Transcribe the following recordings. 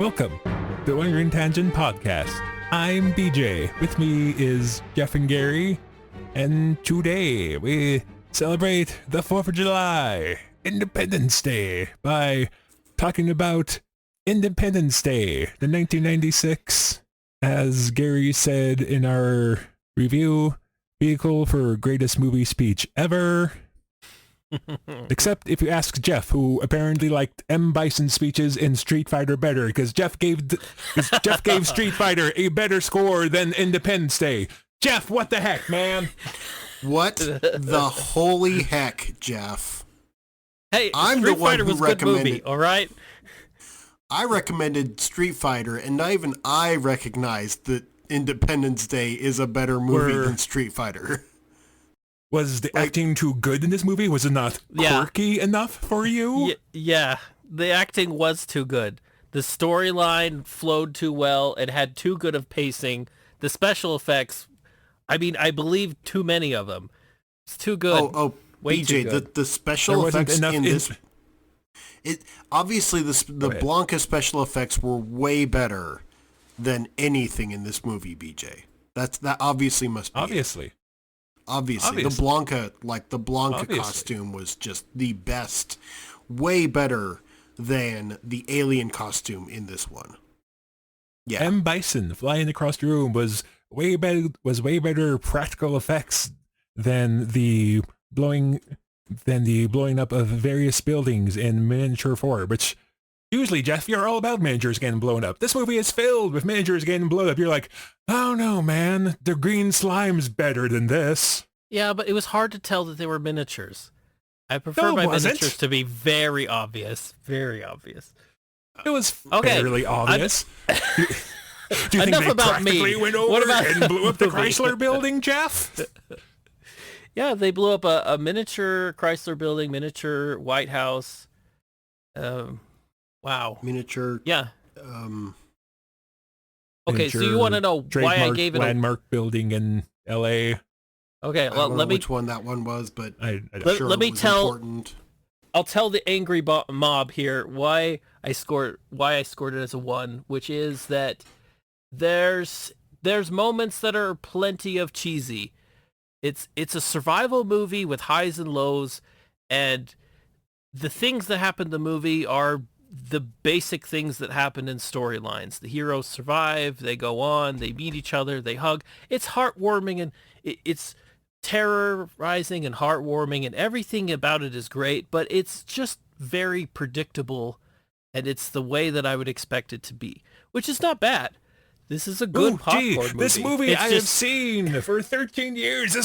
Welcome to Wandering Tangent Podcast. I'm BJ. With me is Jeff and Gary. And today we celebrate the 4th of July, Independence Day, by talking about Independence Day, the 1996, as Gary said in our review, vehicle for greatest movie speech ever. Except if you ask Jeff, who apparently liked M. Bison's speeches in Street Fighter better, because Jeff gave Street Fighter a better score than Independence Day. Jeff, what the heck, man? What the holy heck, Jeff? Hey, I'm Street the one Fighter who was a good recommended. movie, all right? I recommended Street Fighter, and not even I recognized that Independence Day is a better movie than Street Fighter. Was the acting too good in this movie? Was it not quirky enough for you? Yeah, the acting was too good. The storyline flowed too well. It had too good of pacing. The special effects, I mean, I believe too many of them. It's too good. Way BJ, too good. the special effects in this... Obviously, the Blanca special effects were way better than anything in this movie, BJ. That obviously must be Obviously. The Blanca costume was just the best, way better than the alien costume in this one. Yeah. M. Bison flying across the room was way better practical effects than the blowing up of various buildings in miniature form, which usually, Jeff, you're all about miniatures getting blown up. This movie is filled with miniatures getting blown up. You're like, oh no, man, the green slime's better than this. Yeah, but it was hard to tell that they were miniatures. I prefer my miniatures to be very obvious. Very obvious. It was fairly obvious. Do you think Enough they about me. practically went over and blew up the Chrysler building, Jeff? Yeah, they blew up a miniature Chrysler building, miniature White House. Wow. Miniature. Yeah. Okay, so you want to know why I gave it landmark building in L.A. Okay, well, let me. Which one that one was, but let me tell. Important. I'll tell the angry mob here why I scored it as a 1, which is that there's moments that are plenty of cheesy. It's a survival movie with highs and lows, and the things that happen in the movie are the basic things that happen in storylines. The heroes survive, they go on, they meet each other, they hug. It's heartwarming, and it's terrorizing and heartwarming, and everything about it is great, but it's just very predictable, and it's the way that I would expect it to be, which is not bad. This is a good popcorn movie. This movie I have seen for 13 years.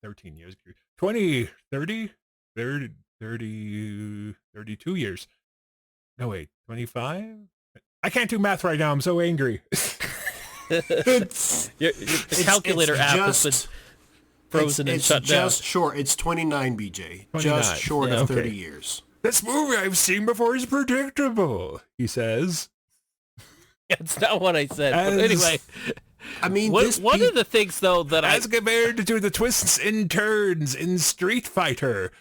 13 years. 20, 30, 32 years. No, wait, 25? I can't do math right now. I'm so angry. Your calculator app has been frozen and shut down. Just short. It's 29, BJ. 29. Just short of 30 years. This movie I've seen before is predictable, he says. That's not what I said. But anyway, I mean, one of the things, though, that as compared to the twists and turns in Street Fighter,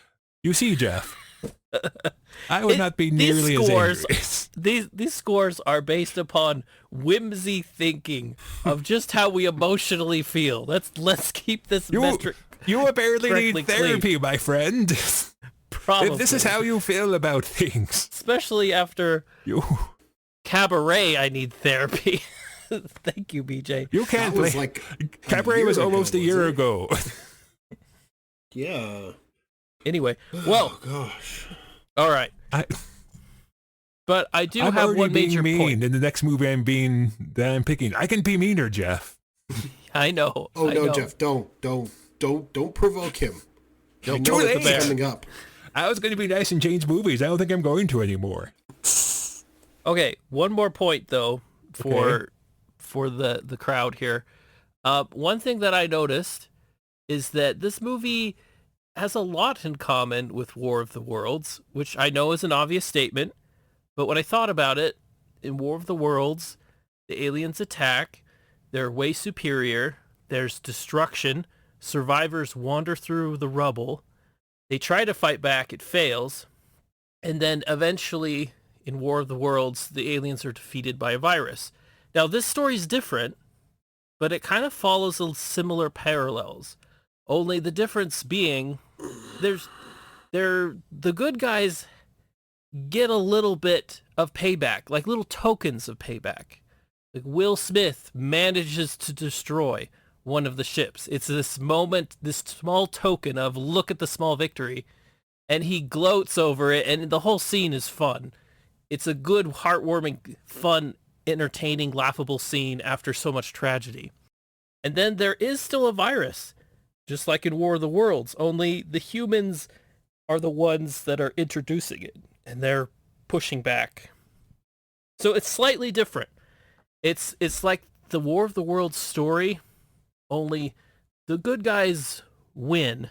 you see, Jeff, I would not be nearly as angry. These scores are based upon whimsy thinking of just how we emotionally feel. Let's keep this metric. You apparently need therapy, my friend. Probably. If this is how you feel about things, especially after Cabaret, I need therapy. Thank you, BJ. You can't play. Cabaret was almost a year ago. Yeah. Anyway, well, gosh. All right. But I do have one major point. In the next movie I'm picking, I can be meaner, Jeff. I know. No, Jeff, don't provoke him. Don't know it's coming up. I was going to be nice and change movies. I don't think I'm going to anymore. Okay, one more point though for the crowd here. One thing that I noticed is that this movie has a lot in common with War of the Worlds, which I know is an obvious statement, but when I thought about it, in War of the Worlds, the aliens attack, they're way superior, there's destruction, survivors wander through the rubble, they try to fight back, it fails, and then eventually, in War of the Worlds, the aliens are defeated by a virus. Now, this story's different, but it kind of follows a similar parallels. Only the difference being, the good guys get a little bit of payback, like little tokens of payback. Like Will Smith manages to destroy one of the ships. It's this moment, this small token of look at the small victory, and he gloats over it, and the whole scene is fun. It's a good, heartwarming, fun, entertaining, laughable scene after so much tragedy. And then there is still a virus, just like in War of the Worlds, only the humans are the ones that are introducing it, and they're pushing back. So it's slightly different. It's like the War of the Worlds story, only the good guys win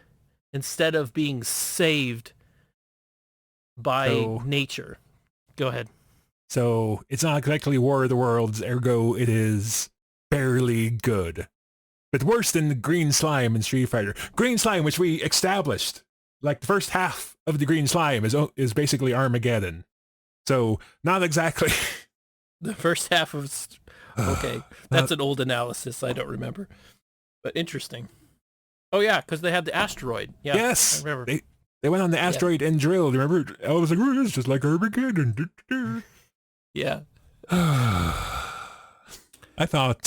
instead of being saved by nature. Go ahead. So it's not exactly War of the Worlds, ergo it is barely good. But worse than the green slime in Street Fighter. Green slime, which we established, like the first half of the green slime is basically Armageddon. So not exactly. The first half of... Okay, that's an old analysis. I don't remember. But interesting. Oh yeah, because they had the asteroid. Yeah, yes, I remember. They went on the asteroid and drilled. Remember? I was like, oh, it's just like Armageddon. Yeah. I thought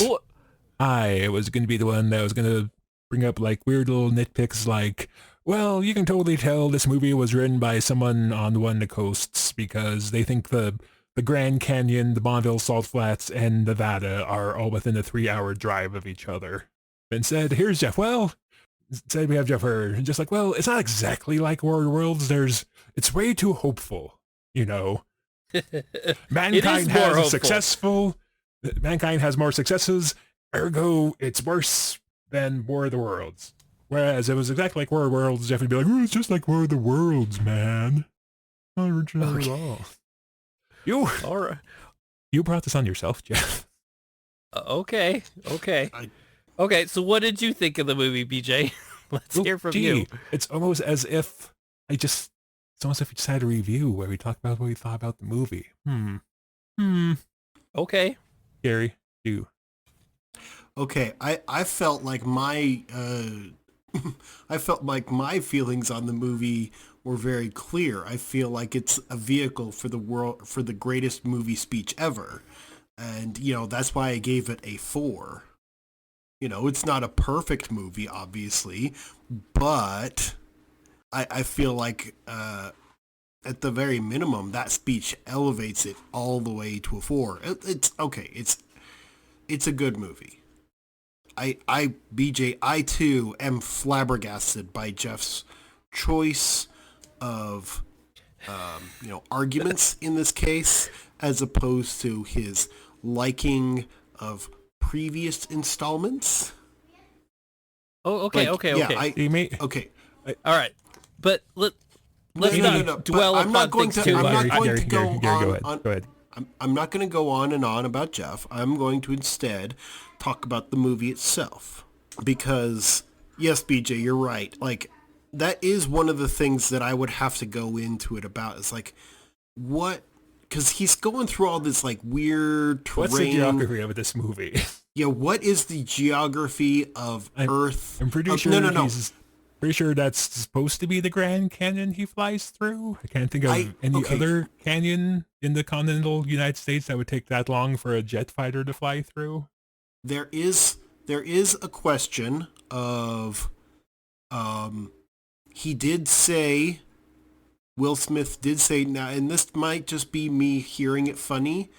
I was going to be the one that was going to bring up like weird little nitpicks like, well, you can totally tell this movie was written by someone on one of the coasts because they think the Grand Canyon, the Bonneville Salt Flats, and Nevada are all within a 3-hour drive of each other. And said, here's Jeff. Well, said we have Jeff Hurd. Just like, well, it's not exactly like War of the Worlds. It's way too hopeful, you know. Mankind has more successes, ergo it's worse than War of the Worlds. Whereas it was exactly like War of the Worlds, Jeff would be like, oh, it's just like War of the Worlds, man. Not original at all. You brought this on yourself, Jeff. Okay. Okay, so what did you think of the movie, BJ? Let's hear from you. It's almost as if we just had a review where we talked about what we thought about the movie. Okay. Gary, you. Okay, I felt like my feelings on the movie were very clear. I feel like it's a vehicle for the greatest movie speech ever. And, that's why I gave it a 4. It's not a perfect movie, obviously, but I feel like at the very minimum, that speech elevates it all the way to a 4. It's okay. It's a good movie. BJ, I too am flabbergasted by Jeff's choice of, arguments in this case, as opposed to his liking of previous installments. Oh, okay, okay. Okay. All right, but let's not dwell upon things too much. Go ahead. I'm not going to go on and on about Jeff. I'm going to instead talk about the movie itself. Because, yes, BJ, you're right. Like, that is one of the things that I would have to go into it about. Is like, what... Because he's going through all this, like, weird terrain. What's the geography of this movie? Yeah, what is the geography of Earth? I'm pretty sure he's pretty sure that's supposed to be the Grand Canyon he flies through. I can't think of any other canyon in the continental United States that would take that long for a jet fighter to fly through. There is a question of, he did say, Will Smith did say, now, and this might just be me hearing it funny,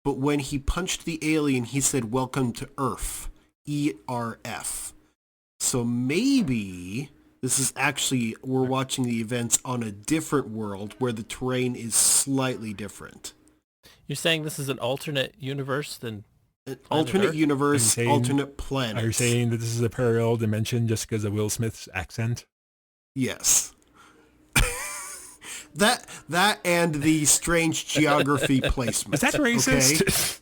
but when he punched the alien, he said, "Welcome to Earth," ERF. So maybe this is actually, we're watching the events on a different world where the terrain is slightly different. You're saying this is an alternate universe than alternate universe, alternate planet. Are you saying that this is a parallel dimension just because of Will Smith's accent? Yes. That and the strange geography placement. Is that racist?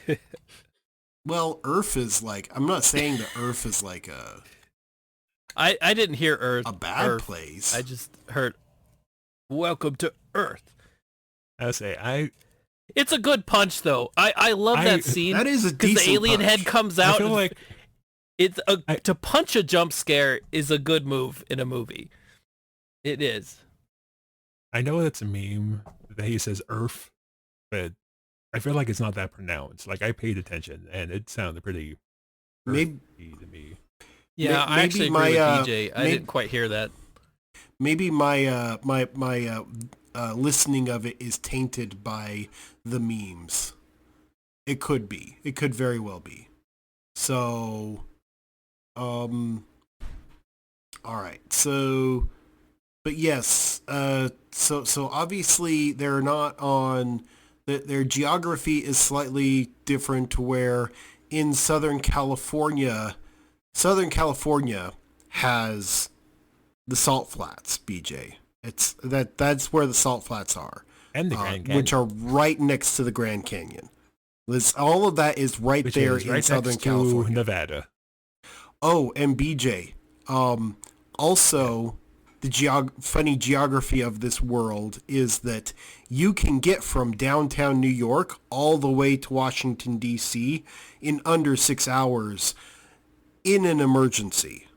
Okay? Well, Earth is like, I'm not saying that Earth is like a... I didn't hear Earth. A bad Earth. place. I just heard, "Welcome to Earth." I say It's a good punch, though. I love that scene. That is a decent because the alien punch. head comes out. I feel like to punch a jump scare is a good move in a movie. It is. I know it's a meme that he says "Earth," but I feel like it's not that pronounced. Like I paid attention, and it sounded pretty maybe to me. Yeah, I actually agree with DJ. I didn't quite hear that. Maybe my listening of it is tainted by the memes. It could be. It could very well be. So, all right. So, but yes. So obviously they're not on. Their geography is slightly different to where in Southern California has the salt flats, BJ. That's where the salt flats are. And the Grand Canyon. Which are right next to the Grand Canyon. All of that is right there in Southern California. Nevada. Oh, and BJ. Also, the funny geography of this world is that you can get from downtown New York all the way to Washington, D.C. in under 6 hours in an emergency.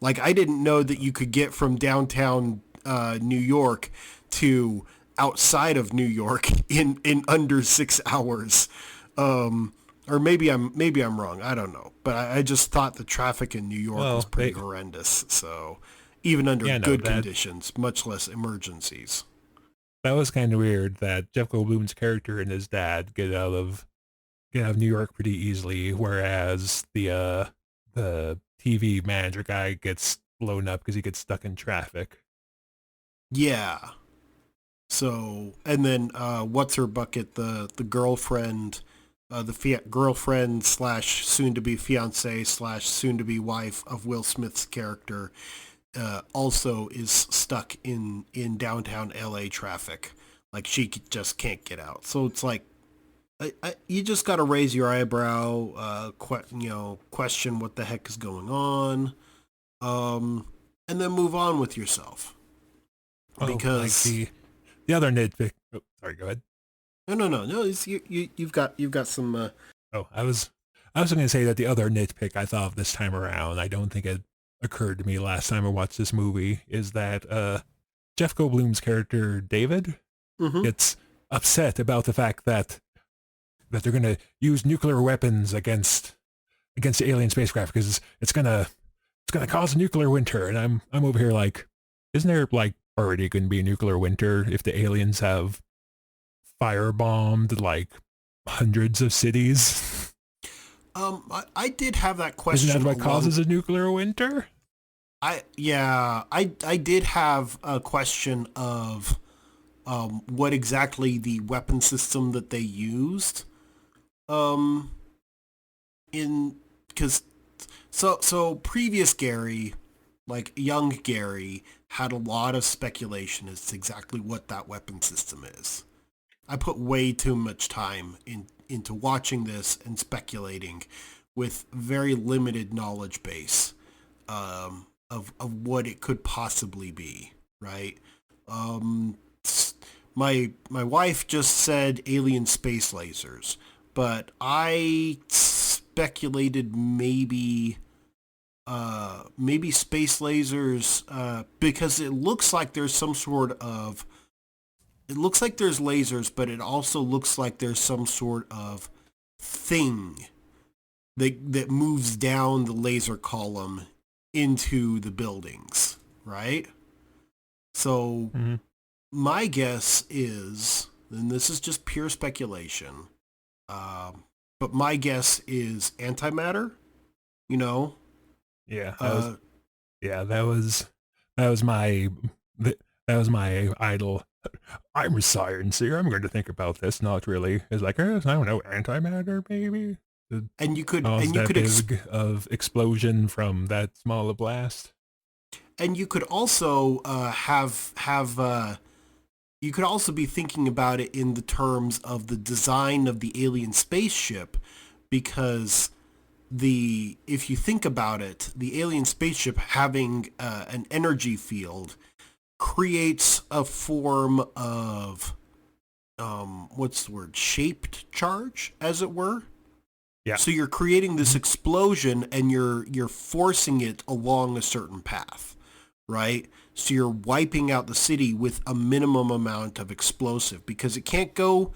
Like, I didn't know that you could get from downtown New York to outside of New York in under 6 hours. Or maybe I'm wrong. I don't know. But I just thought the traffic in New York was pretty horrendous. So even under good conditions, much less emergencies. That was kind of weird that Jeff Goldblum's character and his dad get out of New York pretty easily, whereas the TV manager guy gets blown up because he gets stuck in traffic. Yeah. So, and then what's her bucket? The girlfriend, girlfriend / soon to be fiance / soon to be wife of Will Smith's character, also is stuck in downtown LA traffic. Like she just can't get out. So it's like, you just got to raise your eyebrow, question what the heck is going on, and then move on with yourself. Because like the other nitpick. Oh, sorry, go ahead. No. You've got some. I was going to say that the other nitpick I thought of this time around, I don't think it occurred to me last time I watched this movie, is that Jeff Goldblum's character David gets upset about the fact that they're going to use nuclear weapons against the alien spacecraft because it's gonna cause a nuclear winter, and I'm over here like, isn't there like already going to be a nuclear winter if the aliens have firebombed like hundreds of cities? I did have that question. Isn't that what causes a nuclear winter? I did have a question of what exactly the weapon system that they used. So previous Gary, like young Gary, had a lot of speculation as to exactly what that weapon system is. I put way too much time into watching this and speculating with very limited knowledge base of what it could possibly be, right? My wife just said alien space lasers, but I speculated maybe space lasers, because it looks like there's lasers, but it also looks like there's some sort of thing that moves down the laser column into the buildings, right? So my guess is, and this is just pure speculation, but my guess is antimatter, Yeah, that was my idol. I'm a science here. I'm going to think about this. Not really. It's like, I don't know, antimatter maybe. And you could of explosion from that small a blast. And you could also you could also be thinking about it in the terms of the design of the alien spaceship, because if you think about it, the alien spaceship having an energy field creates a form of what's the word? Shaped charge, as it were. Yeah. So you're creating this explosion and you're forcing it along a certain path, right? So you're wiping out the city with a minimum amount of explosive because it can't go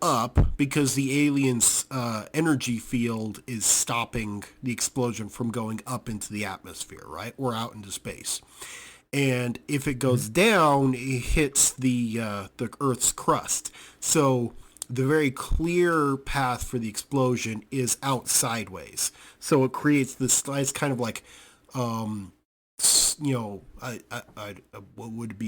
up because the alien's energy field is stopping the explosion from going up into the atmosphere, right? Or out into space. And if it goes down, it hits the Earth's crust. So the very clear path for the explosion is out sideways. So it creates this, it's kind of like, what would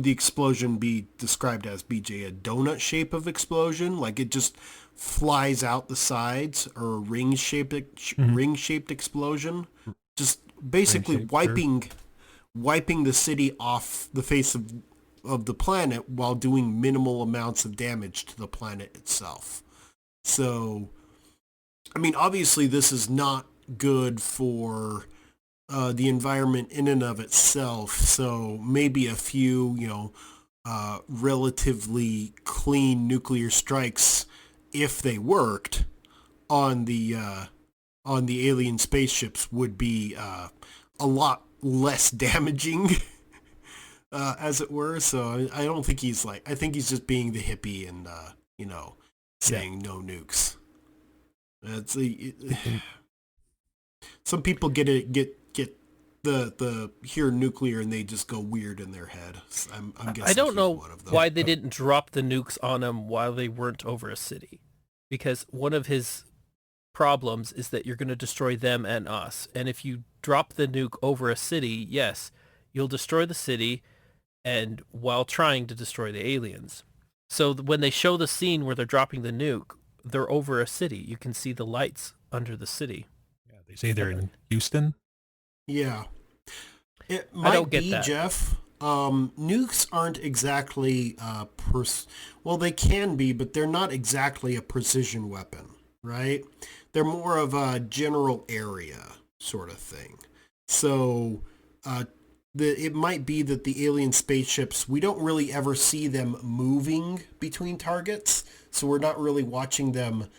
the explosion be described as, BJ? A donut shape of explosion? Like it just flies out the sides, or a ring-shaped explosion? Just basically wiping the city off the face of the planet while doing minimal amounts of damage to the planet itself. So, I mean, obviously this is not good for the environment in and of itself. So maybe a few, relatively clean nuclear strikes, if they worked, on the alien spaceships would be a lot less damaging, as it were. So I don't think he's I think he's just being the hippie and, saying no nukes. That's some people get the hear nuclear and they just go weird in their head. I'm guessing I don't know one of them. why they didn't drop the nukes on them while they weren't over a city, because one of his problems is that you're going to destroy them and us. And if you drop the nuke over a city, yes, you'll destroy the city, and while trying to destroy the aliens. So when they show the scene where they're dropping the nuke, they're over a city. You can see the lights under the city. Yeah, they say they're in Houston. Yeah. It might don't get be, that. Jeff. Nukes aren't exactly well, they can be, but they're not exactly a precision weapon, right? They're more of a general area sort of thing. So it might be that the alien spaceships, we don't really ever see them moving between targets, so we're not really watching them.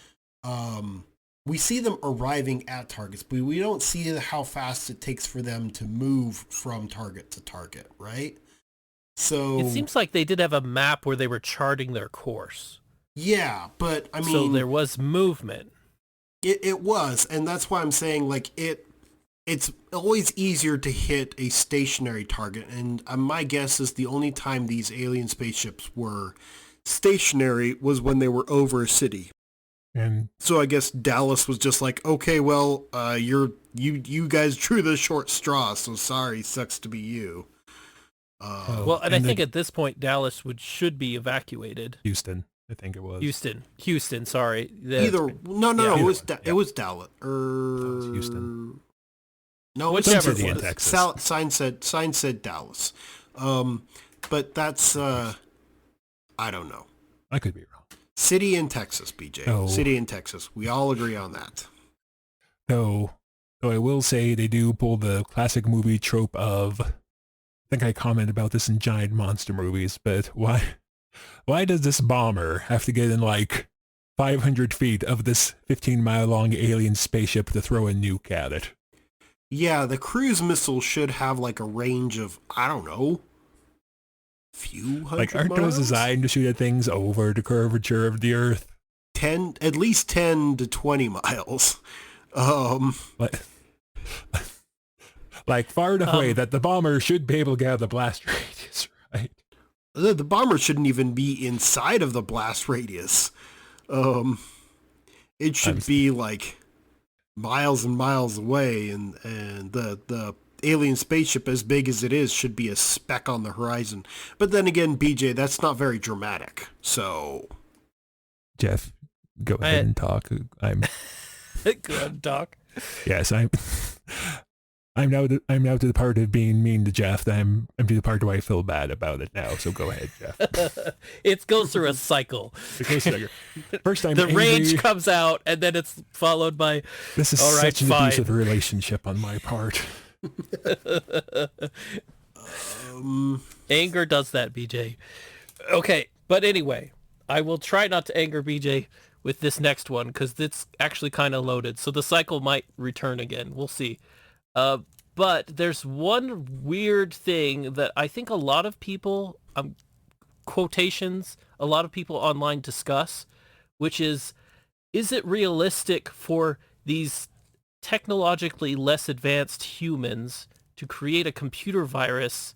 We see them arriving at targets, but we don't see how fast it takes for them to move from target to target, right? So it seems like they did have a map where they were charting their course. Yeah, but I mean, so there was movement. It was, and that's why I'm saying it's always easier to hit a stationary target, and my guess is the only time these alien spaceships were stationary was when they were over a city. And so I guess Dallas was just like, okay, well, you guys drew the short straw, so sorry, sucks to be you. And I think at this point Dallas should be evacuated. Houston, I think it was. Houston, sorry. It was Dallas. Houston. No, whichever city in Texas. Sign said Dallas. But that's I don't know. I could be wrong. City in Texas, BJ. Oh. City in Texas. We all agree on that. Though I will say they do pull the classic movie trope of, I think I commented about this in giant monster movies, but why does this bomber have to get in 500 feet of this 15-mile long alien spaceship to throw a nuke at it? Yeah, the cruise missile should have a range of, I don't know, few hundred aren't miles? those designed to shoot at things over the curvature of the Earth? At least 10 to 20 miles. Far enough away that the bomber should be able to get out of the blast radius, right? The bomber shouldn't even be inside of the blast radius. It should be miles and miles away, and the alien spaceship, as big as it is, should be a speck on the horizon. But then again, BJ, that's not very dramatic. So, Jeff, go ahead and talk. Go ahead and talk. Yes, I'm now to the part of being mean to Jeff. I'm to the part where I feel bad about it now. So go ahead, Jeff. It goes through a cycle. First, I'm the angry. rage comes out, and then it's followed by, this is all right, such an fine. abusive relationship on my part. Anger does that, BJ. Okay, But anyway, I will try not to anger BJ with this next one because it's actually kind of loaded. So the cycle might return again. We'll see. But there's one weird thing that I think a lot of people, quotations, a lot of people online discuss, which is it realistic for these technologically less advanced humans to create a computer virus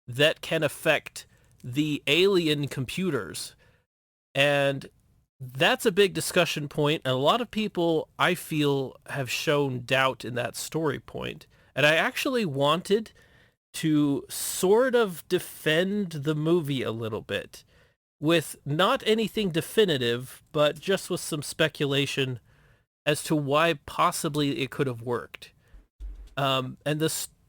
that can affect the alien computers? And that's a big discussion point, and a lot of people, I feel, have shown doubt in that story point. And I actually wanted to sort of defend the movie a little bit with not anything definitive, but just with some speculation as to why possibly it could have worked. And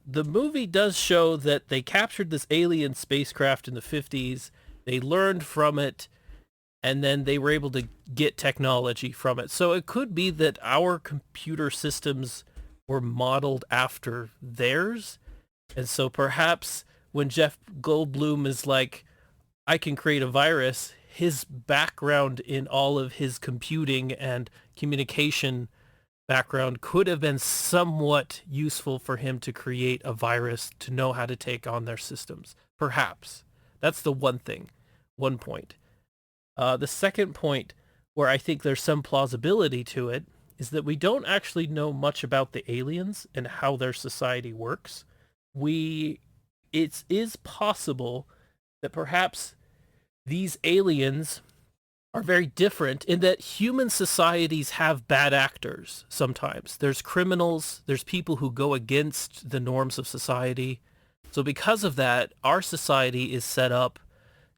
the movie does show that they captured this alien spacecraft in the 50s, they learned from it, and then they were able to get technology from it. So it could be that our computer systems were modeled after theirs. And so perhaps when Jeff Goldblum is like, I can create a virus, his background in all of his computing and communication background could have been somewhat useful for him to create a virus to know how to take on their systems. Perhaps. That's the one point. The second point where I think there's some plausibility to it is that we don't actually know much about the aliens and how their society works. It is possible that perhaps these aliens are very different in that human societies have bad actors sometimes. There's criminals, there's people who go against the norms of society. So because of that, our society is set up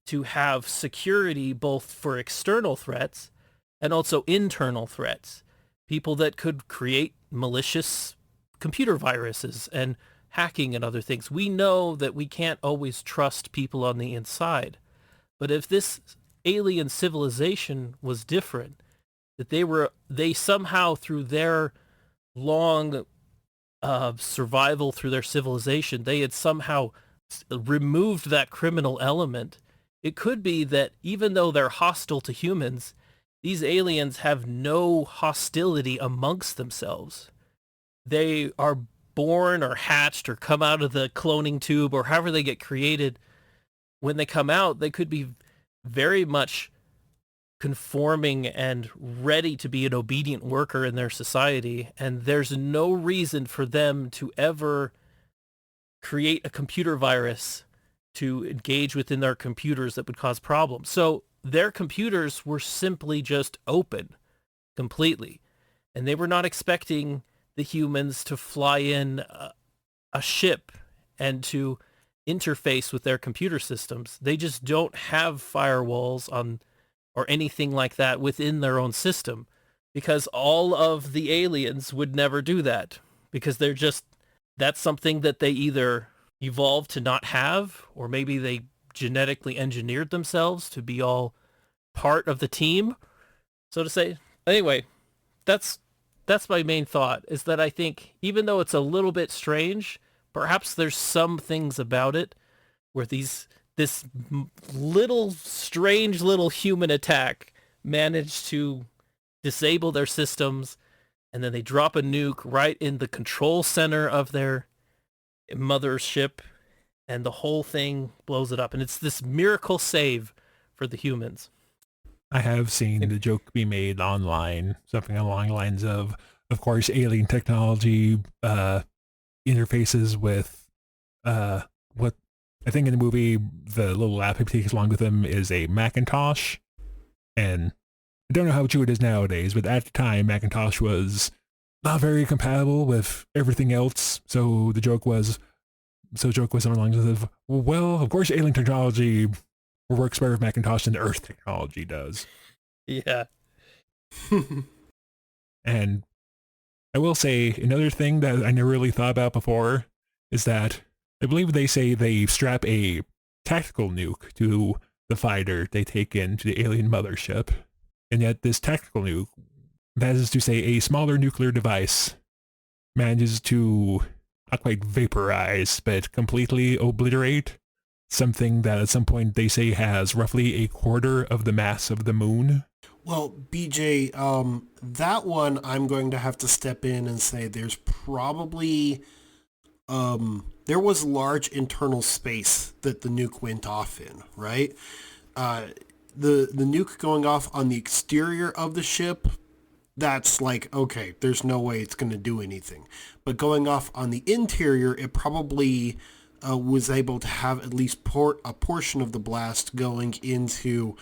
to have security both for external threats and also internal threats. People that could create malicious computer viruses and hacking and other things. We know that we can't always trust people on the inside. But if this alien civilization was different, that they somehow through their long survival through their civilization, they had somehow removed that criminal element, it could be that even though they're hostile to humans, these aliens have no hostility amongst themselves. They are born or hatched or come out of the cloning tube or however they get created. When they come out, they could be very much conforming and ready to be an obedient worker in their society. And there's no reason for them to ever create a computer virus to engage within their computers that would cause problems. So their computers were simply just open completely. And they were not expecting the humans to fly in a ship and to interface with their computer systems. They just don't have firewalls on or anything like that within their own system, because all of the aliens would never do that, because that's something that they either evolved to not have, or maybe they genetically engineered themselves to be all part of the team, so to say. Anyway, that's my main thought, is that I think even though it's a little bit strange, perhaps there's some things about it where this little strange little human attack managed to disable their systems, and then they drop a nuke right in the control center of their mothership, and the whole thing blows it up. And it's this miracle save for the humans. I have seen the joke be made online, something along the lines of course, alien technology interfaces with what I think in the movie, the little laptop he takes along with him is a Macintosh. And I don't know how true it is nowadays, but at the time, Macintosh was not very compatible with everything else. So the joke was something along the lines of, well, of course, alien technology works better with Macintosh than the Earth technology does. Yeah. And I will say another thing that I never really thought about before is that I believe they say they strap a tactical nuke to the fighter they take into the alien mothership. And yet this tactical nuke, that is to say a smaller nuclear device, manages to not quite vaporize, but completely obliterate something that at some point they say has roughly a quarter of the mass of the moon. Well, BJ, that one I'm going to have to step in and say there's probably there was large internal space that the nuke went off in, right? The nuke going off on the exterior of the ship, that's like, okay, there's no way it's going to do anything. But going off on the interior, it probably was able to have at least a portion of the blast going into,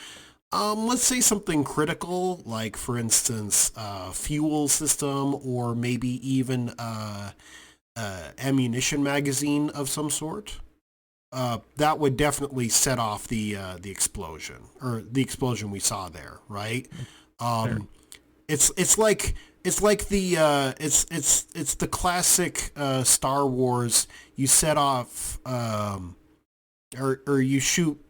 let's say something critical, like for instance, fuel system, or maybe even ammunition magazine of some sort. That would definitely set off the explosion, or the explosion we saw there, right? Sure. It's like the it's the classic Star Wars. You set off or you shoot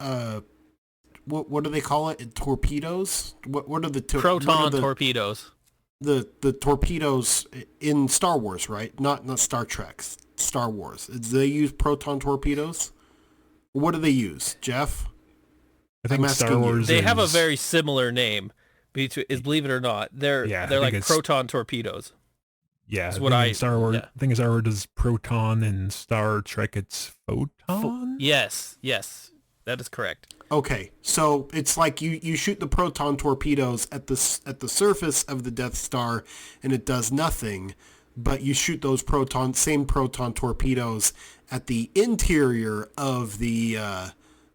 what do they call it? Torpedoes? What are the proton torpedoes? The torpedoes in Star Wars, right? Not Star Trek. Star Wars. Do they use proton torpedoes? What do they use, Jeff? I think Star Wars. They have a very similar name. Believe it or not, they're like proton torpedoes. Yeah, that's what Star Wars. Yeah. I think Star Wars is proton, and Star Trek it's photon. Yes, that is correct. Okay, so it's like you shoot the proton torpedoes at the surface of the Death Star, and it does nothing. But you shoot those same proton torpedoes at the interior of the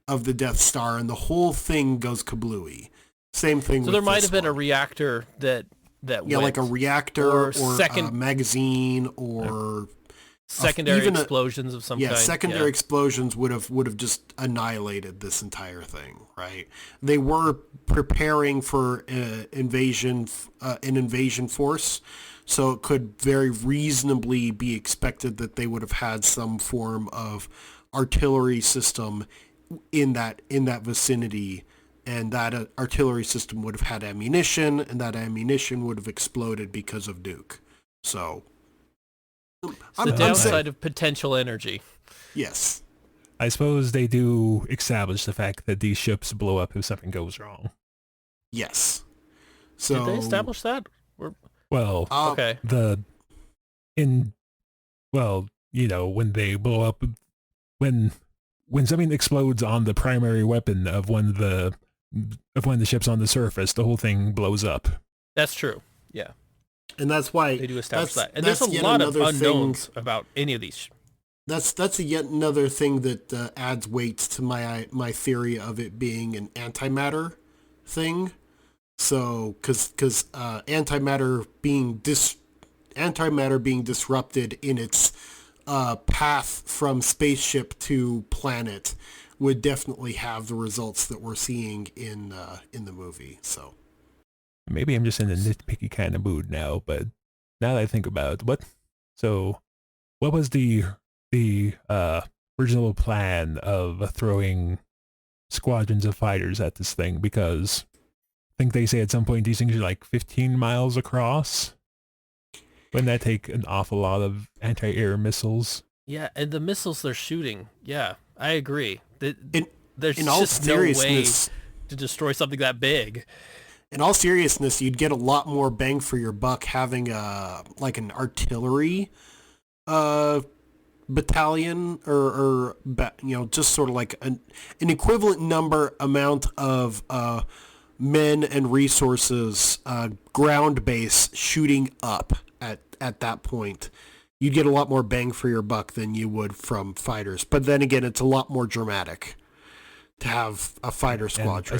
Death Star, and the whole thing goes kablooey. Same thing. So there might have been a reactor that went, like a reactor or a magazine or secondary explosions of some kind. Yeah, secondary explosions would have just annihilated this entire thing, right? They were preparing for an invasion force, so it could very reasonably be expected that they would have had some form of artillery system in that vicinity. And that artillery system would have had ammunition, and that ammunition would have exploded because of nuke. So, the downside of potential energy. Yes. I suppose they do establish the fact that these ships blow up if something goes wrong. Yes. So, did they establish that? Well, okay. When they blow up, when something explodes on the primary weapon of one of the ships on the surface, the whole thing blows up. That's true. Yeah. And that's why they do establish that. And there's a lot of unknowns about any of these. That's yet another thing that adds weight to my theory of it being an antimatter thing. So, because antimatter being disrupted in its path from spaceship to planet would definitely have the results that we're seeing in the movie. So maybe I'm just in a nitpicky kind of mood now, but now that I think about what was the original plan of throwing squadrons of fighters at this thing? Because I think they say at some point these things are like 15 miles across. Wouldn't that take an awful lot of anti-air missiles? Yeah, and the missiles they're shooting, yeah, I agree. There's in all just no way to destroy something that big. In all seriousness, you'd get a lot more bang for your buck having like an artillery battalion or just sort of like an equivalent amount of men and resources, ground base shooting up at that point. You'd get a lot more bang for your buck than you would from fighters. But then again, it's a lot more dramatic to have a fighter squadron. I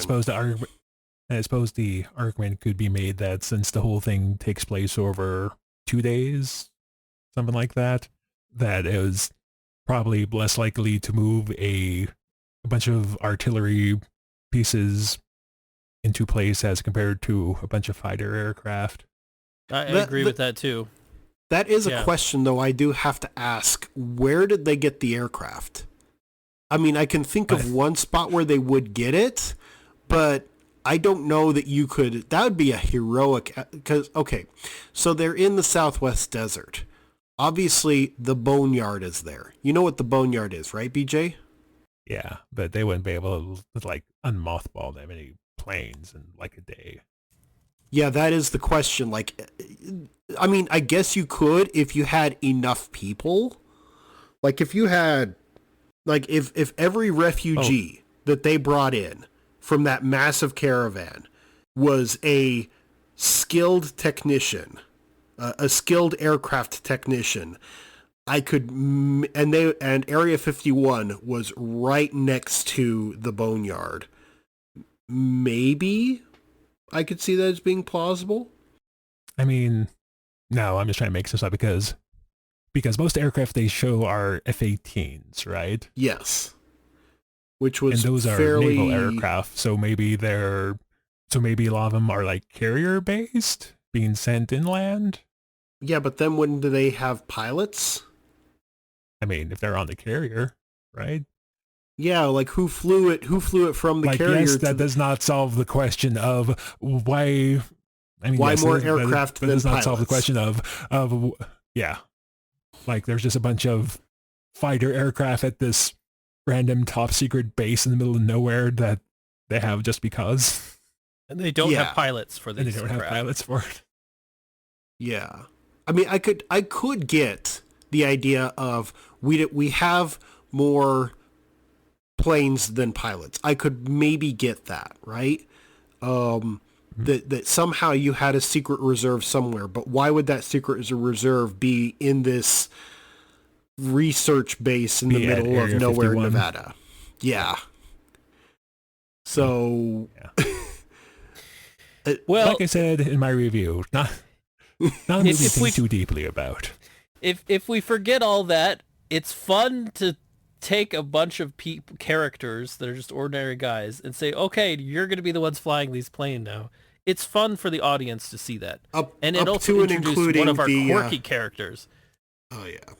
suppose the argument could be made that since the whole thing takes place over 2 days, something like that, that it was probably less likely to move a bunch of artillery pieces into place as compared to a bunch of fighter aircraft. I agree with that too. That is a question, though, I do have to ask. Where did they get the aircraft? I mean, I can think of one spot where they would get it, but I don't know that you could. That would be a heroic, because, okay, so they're in the Southwest Desert. Obviously, the boneyard is there. You know what the boneyard is, right, BJ? Yeah, but they wouldn't be able to like unmothball that many planes in like a day. Yeah, that is the question. Like, I mean, I guess you could if you had enough people. Like, if you had, like, if every refugee that they brought in from that massive caravan was a skilled technician, a skilled aircraft technician, I could, and Area 51 was right next to the boneyard. Maybe I could see that as being plausible. I mean, no, I'm just trying to make this up because most aircraft they show are F-18s, right? Yes. Which was and those fairly... are naval aircraft, so maybe a lot of them are like carrier based, being sent inland. Yeah, but then when do they have pilots? I mean, if they're on the carrier, right? Yeah, like who flew it from the carrier? Yes, that does not solve the question of why. I mean, why yes, more aircraft than pilots? That does not pilots? solve the question of yeah, like there's just a bunch of fighter aircraft at this random top secret base in the middle of nowhere that they have just because, and they don't have pilots for these. And they don't have pilots for it. Yeah, I mean, I could get the idea of we have more planes than pilots. I could maybe get that, right? That somehow you had a secret reserve somewhere, but why would that secret reserve be in this research base in the middle of nowhere, 51. Nevada? Yeah. So, well, like I said in my review, not a movie to think too deeply about. If we forget all that, it's fun to take a bunch of characters that are just ordinary guys and say, okay, you're going to be the ones flying these planes now. It's fun for the audience to see that. And it also introduced one of our quirky characters. Oh, yeah.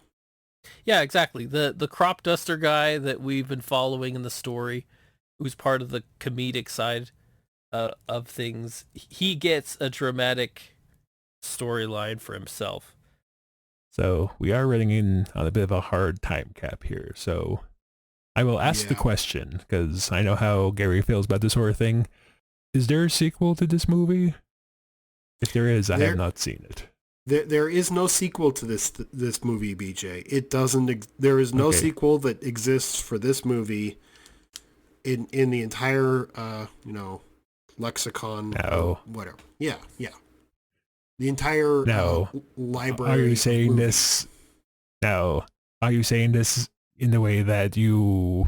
Yeah, exactly. The crop duster guy that we've been following in the story, who's part of the comedic side of things, he gets a dramatic storyline for himself. So we are running in on a bit of a hard time cap here. So I will ask the question, because I know how Gary feels about this sort of thing. Is there a sequel to this movie? If there is, I have not seen it. There is no sequel to this movie, BJ. It doesn't. There is no sequel that exists for this movie in the entire lexicon. No. Whatever. Yeah. The entire library. Are you saying this? No. Are you saying this in the way that you?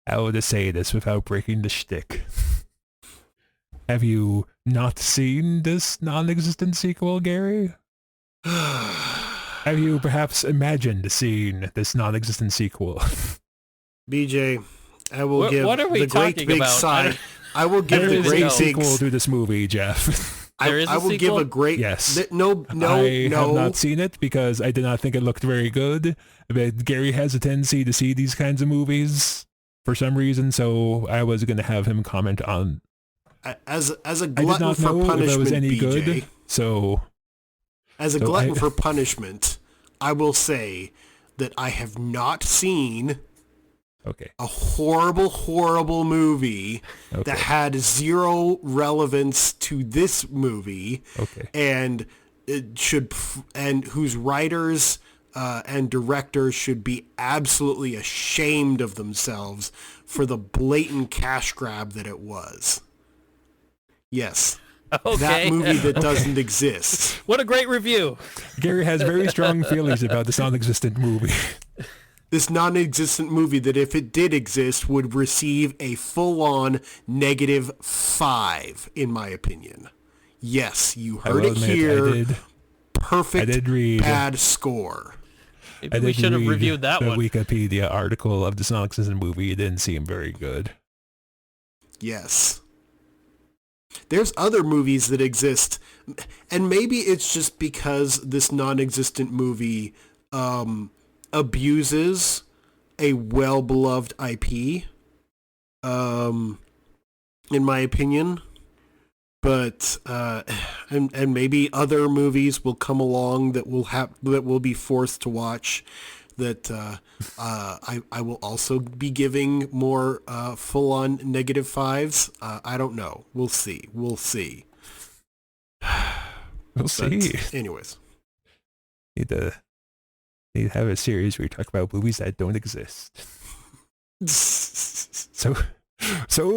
How would I say this without breaking the shtick? Have you not seen this non-existent sequel, Gary? Have you perhaps imagined seeing this non-existent sequel? BJ, I will give what are we the great big about? sigh. I will give the great big sequel to this movie, Jeff. I will give a great No, I have not seen it because I did not think it looked very good. But Gary has a tendency to see these kinds of movies for some reason, so I was going to have him comment on. As a glutton for punishment, if it was any BJ, good. So, as a glutton for punishment, I will say that I have not seen a horrible movie that had zero relevance to this movie, and whose writers and directors should be absolutely ashamed of themselves for the blatant cash grab that it was. Yes. That movie that doesn't exist. What a great review. Gary has very strong feelings about this non-existent movie. This non-existent movie that if it did exist would receive a full-on -5, in my opinion. Yes, you heard it here. Perfect bad score. Maybe we should have reviewed that one. The Wikipedia article of this non-existent movie. It didn't seem very good. Yes. There's other movies that exist, and maybe it's just because this non-existent movie abuses a well-beloved IP, in my opinion. But and maybe other movies will come along that we'll be forced to watch that I will also be giving more full-on -5s. I don't know. We'll see. We'll see. Anyways. Need to have a series where you talk about movies that don't exist. So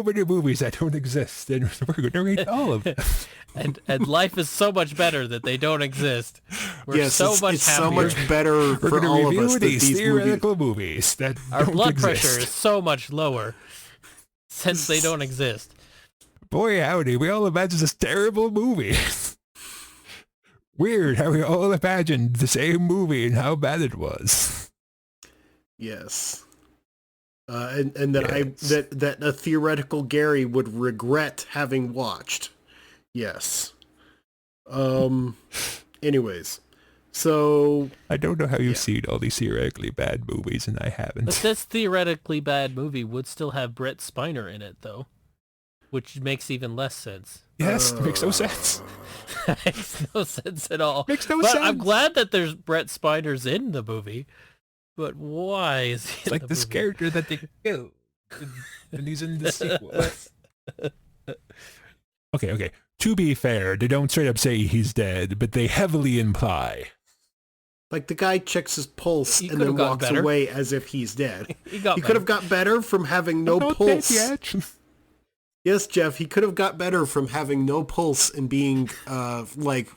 many movies that don't exist, and we're going to rate all of them. and life is so much better that they don't exist. We're it's so much better for all of us. These theoretical movies that our don't blood exist. pressure is so much lower since they don't exist. Boy howdy, we all imagined this terrible movie. Weird how we all imagined the same movie and how bad it was. Yes. And that that a theoretical Gary would regret having watched. Yes. Anyways, so I don't know how you've seen all these theoretically bad movies and I haven't. But this theoretically bad movie would still have Brett Spiner in it, though, which makes even less sense. Yes, makes no sense. Makes no sense at all. Makes no sense. I'm glad that there's Brett Spiner's in the movie, but why is he in like this movie? Character that they killed, and he's in the sequel. Okay. To be fair, they don't straight up say he's dead, but they heavily imply. Like the guy checks his pulse and then walks away as if he's dead. He could have got better from having no pulse. Yet. Yes, Jeff, he could have got better from having no pulse and being like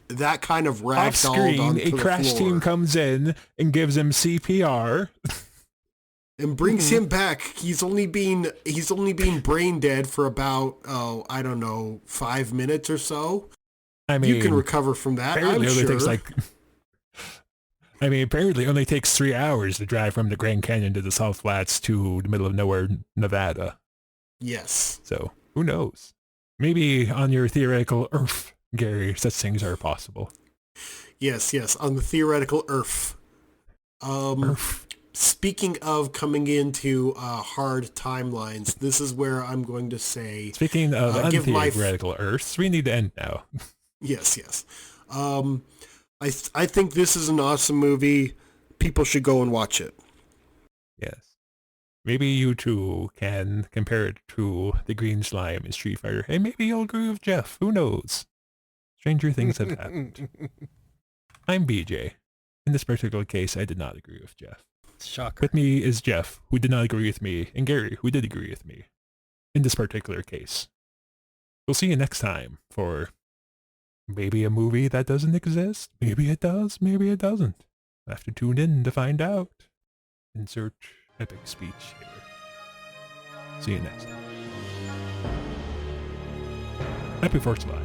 that kind of ragdolled onto the floor. A crash team comes in and gives him CPR. And brings him back. He's only been brain dead for about 5 minutes or so. I mean, you can recover from that. I'm sure. Apparently it only takes 3 hours to drive from the Grand Canyon to the Salt Flats to the middle of nowhere, Nevada. Yes. So who knows? Maybe on your theoretical Earth, Gary, such things are possible. Yes. On the theoretical Earth. Speaking of coming into hard timelines, this is where I'm going to say... Speaking of untheoretical Earths, we need to end now. Yes. I think this is an awesome movie. People should go and watch it. Yes. Maybe you too can compare it to the green slime in Street Fighter. Hey, maybe you'll agree with Jeff. Who knows? Stranger things have happened. I'm BJ. In this particular case, I did not agree with Jeff. Shocker. With me is Jeff, who did not agree with me, and Gary, who did agree with me. In this particular case. We'll see you next time for maybe a movie that doesn't exist. Maybe it does, maybe it doesn't. You'll have to tune in to find out. Insert epic speech here. See you next time. Happy 4th of July.